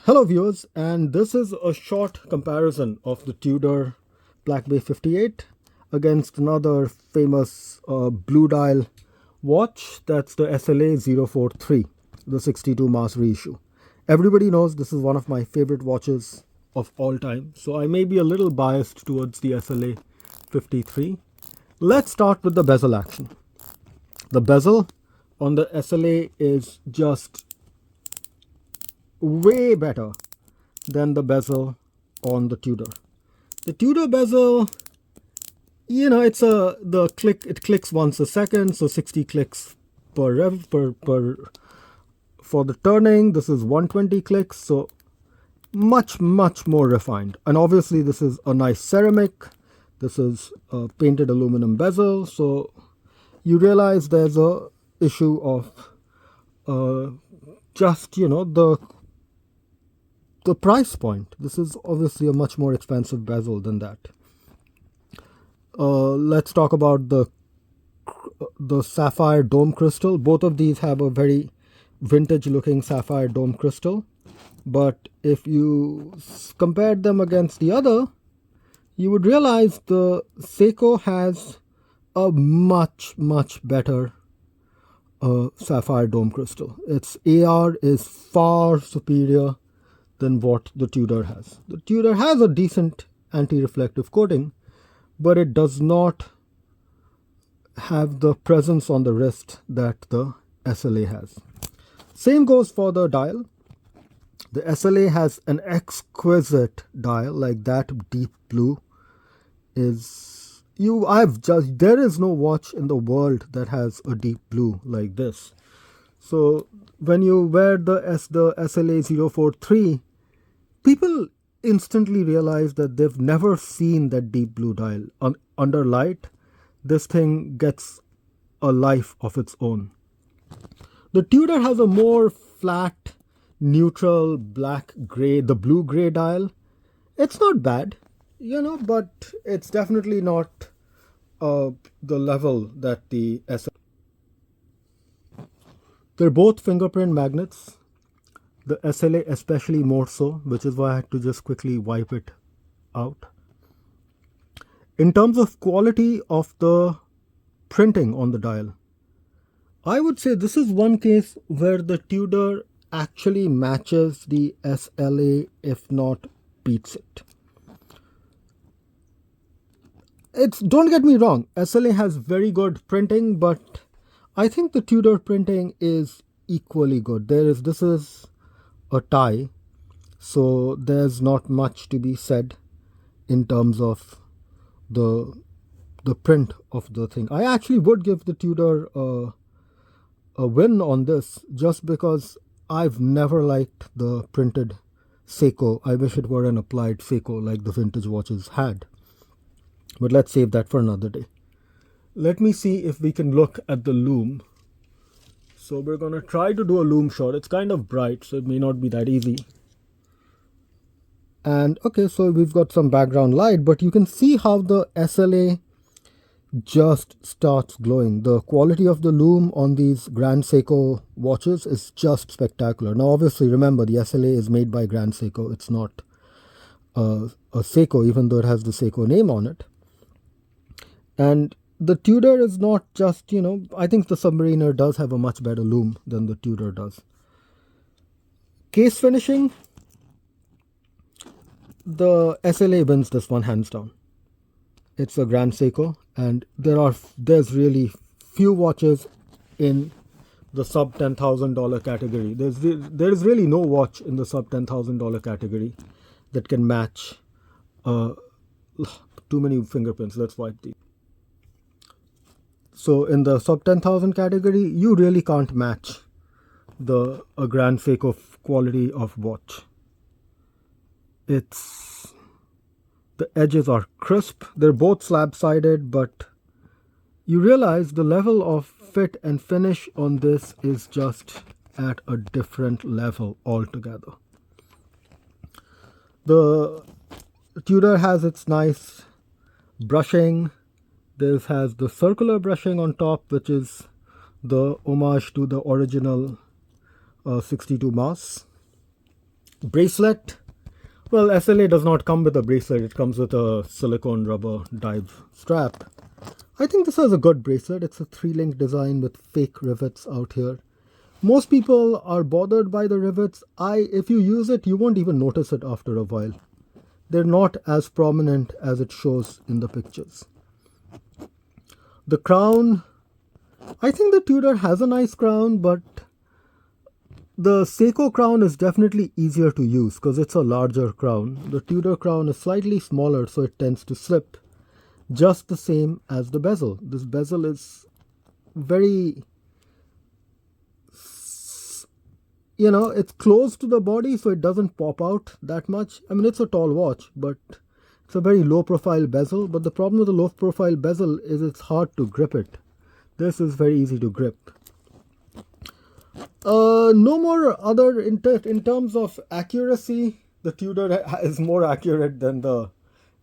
Hello viewers, and this is a short comparison of the Tudor Black Bay 58 against another famous blue dial watch, that's the SLA043, the 62 mass reissue. Everybody knows this is one of my favorite watches of all time, so I may be a little biased towards the SLA53. Let's start with the bezel action. The bezel on the SLA is just way better than the bezel on the Tudor. The Tudor bezel, it clicks once a second, so 60 clicks per for the turning. This is 120 clicks, so much more refined. And obviously this is a nice ceramic. This is a painted aluminum bezel, so you realize there's a issue of the price point. This is obviously a much more expensive bezel than that. Let's talk about the sapphire dome crystal. Both of these have a very vintage looking sapphire dome crystal, but if you compared them against the other, you would realize the Seiko has a much better sapphire dome crystal. Its AR is far superior than what the Tudor has. The Tudor has a decent anti-reflective coating, but it does not have the presence on the wrist that the SLA has. Same goes for the dial. The SLA has an exquisite dial, like that deep blue is there is no watch in the world that has a deep blue like this. So when you wear the SLA043, people instantly realize that they've never seen that deep blue dial. Under light, this thing gets a life of its own. The Tudor has a more flat, neutral, black-gray, the blue-gray dial. It's not bad, but it's definitely not the level that the SLA. They're both fingerprint magnets. The SLA especially more so, which is why I had to just quickly wipe it out. In terms of quality of the printing on the dial, I would say this is one case where the Tudor actually matches the SLA, if not beats it. Don't get me wrong, SLA has very good printing, but I think the Tudor printing is equally good. This is a tie, so there's not much to be said in terms of the print of the thing. I actually would give the Tudor a win on this, just because I've never liked the printed Seiko. I wish it were an applied Seiko like the vintage watches had, but let's save that for another day. Let me see if we can look at the lume. So we're going to try to do a lume shot. It's kind of bright, so it may not be that easy. And okay, so we've got some background light, but you can see how the SLA just starts glowing. The quality of the lume on these Grand Seiko watches is just spectacular. Now obviously remember, the SLA is made by Grand Seiko. It's not a Seiko, even though it has the Seiko name on it. And the Tudor is not just, I think the Submariner does have a much better lume than the Tudor does. Case finishing, the SLA wins this one hands down. It's a Grand Seiko, and there's really few watches in the sub $10,000 category. There's really no watch in the sub $10,000 category that can match. Too many fingerprints. Let's wipe these. So in the sub 10,000 category, you really can't match a Grand Seiko quality of watch. The edges are crisp. They're both slab-sided, but you realize the level of fit and finish on this is just at a different level altogether. The Tudor has its nice brushing. This has the circular brushing on top, which is the homage to the original 62 mass. Bracelet. Well, SLA does not come with a bracelet. It comes with a silicone rubber dive strap. I think this is a good bracelet. It's a 3-link design with fake rivets out here. Most people are bothered by the rivets. If you use it, you won't even notice it after a while. They're not as prominent as it shows in the pictures. The crown, I think the Tudor has a nice crown, but the Seiko crown is definitely easier to use because it's a larger crown. The Tudor crown is slightly smaller, so it tends to slip. Just the same as the bezel. This bezel is very, it's close to the body, so it doesn't pop out that much. I mean, it's a tall watch, but it's a very low profile bezel. But the problem with the low profile bezel is it's hard to grip it. This is very easy to grip. No more other, in terms of accuracy, the Tudor is more accurate than the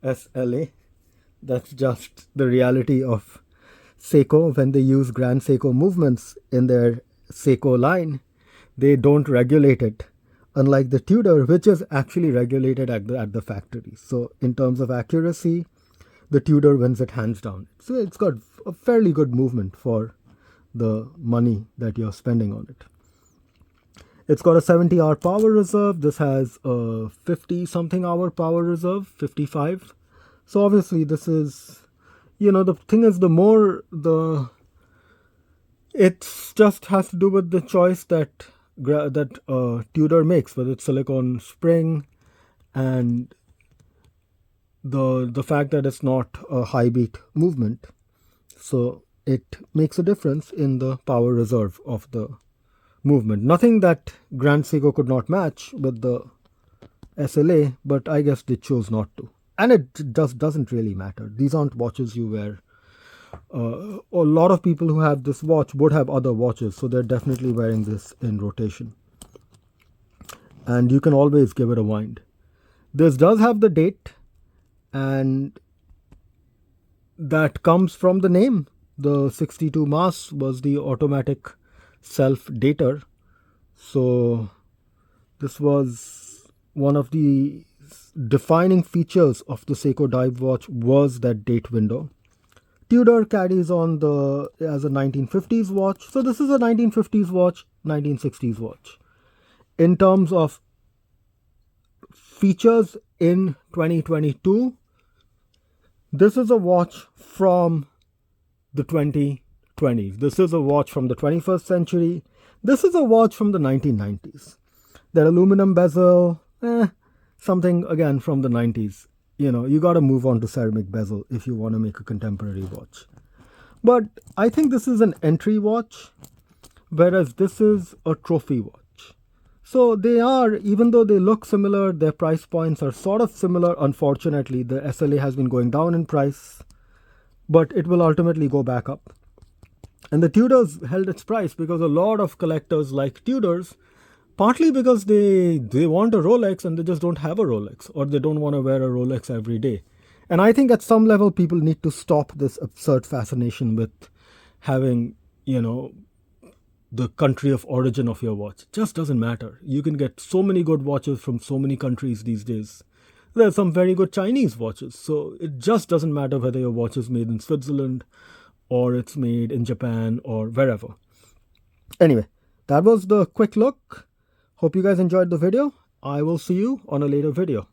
SLA. That's just the reality of Seiko. When they use Grand Seiko movements in their Seiko line, they don't regulate it, unlike the Tudor, which is actually regulated at the factory. So in terms of accuracy, the Tudor wins it hands down. So it's got a fairly good movement for the money that you're spending on it. It's got a 70-hour power reserve. This has a 50-something hour power reserve, 55. So obviously this is, the thing is, it just has to do with the choice that Tudor makes, whether it's silicone spring and the fact that it's not a high beat movement. So it makes a difference in the power reserve of the movement. Nothing that Grand Seiko could not match with the SLA, but I guess they chose not to. And it just doesn't really matter. These aren't watches you wear. A lot of people who have this watch would have other watches, so they're definitely wearing this in rotation. And you can always give it a wind. This does have the date, and that comes from the name. The 62 Mas was the automatic self-dater. So this was one of the defining features of the Seiko dive watch, was that date window. Tudor carries on as a 1950s watch. So this is a 1950s watch, 1960s watch. In terms of features in 2022, this is a watch from the 2020s. This is a watch from the 21st century. This is a watch from the 1990s. That aluminum bezel, something again from the 90s. You got to move on to ceramic bezel if you want to make a contemporary watch. But I think this is an entry watch, whereas this is a trophy watch. So they are, even though they look similar, their price points are sort of similar. Unfortunately, the SLA has been going down in price, but it will ultimately go back up. And the Tudors held its price because a lot of collectors like Tudors, partly because they want a Rolex and they just don't have a Rolex, or they don't want to wear a Rolex every day. And I think at some level people need to stop this absurd fascination with having, the country of origin of your watch. It just doesn't matter. You can get so many good watches from so many countries these days. There are some very good Chinese watches. So it just doesn't matter whether your watch is made in Switzerland or it's made in Japan or wherever. Anyway, that was the quick look. Hope you guys enjoyed the video. I will see you on a later video.